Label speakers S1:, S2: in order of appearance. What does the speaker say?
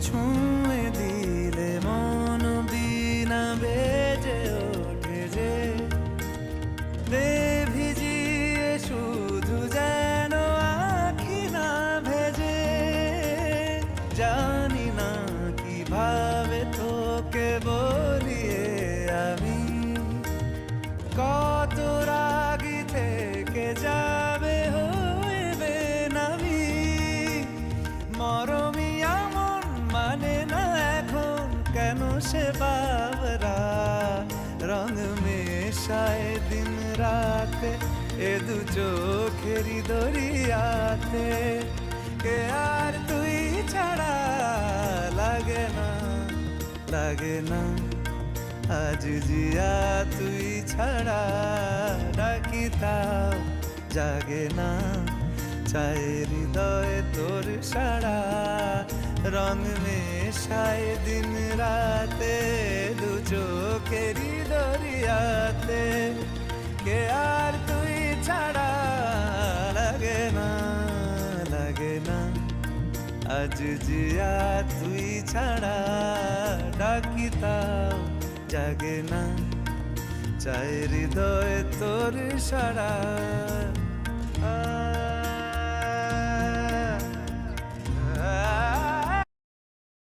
S1: ছুঁয়ে দিলে মন বিনা বেজে ওঠে যে দে ভিজিয়ে শুধু যেন আখি না ভেজে। জানি না কিভাবে তোকে বলিয়ে আমি কত রাগি থেকে যাবে হইবে নামি। মরমি এমন মানে না এখন কেন সে বাবরা রং মেশায় দিন রাতে এ দু চোখেরি দরিয়াতে। কে আর তুই ছাড়া লাগে না লাগে না আজ জিয়া তুই ছাড়া ডাকি তাও জাগে না। চায় হৃদয় তোর সারা রং মেশায় দিন রাতে দু চোখেরি দরিয়াতে। কে আর তুই ছাড়া লাগে না লাগে না আজ জিয়া তুই ছাড়া ডাকি তাও জাগে না। চায় হৃদয় তোর সারা।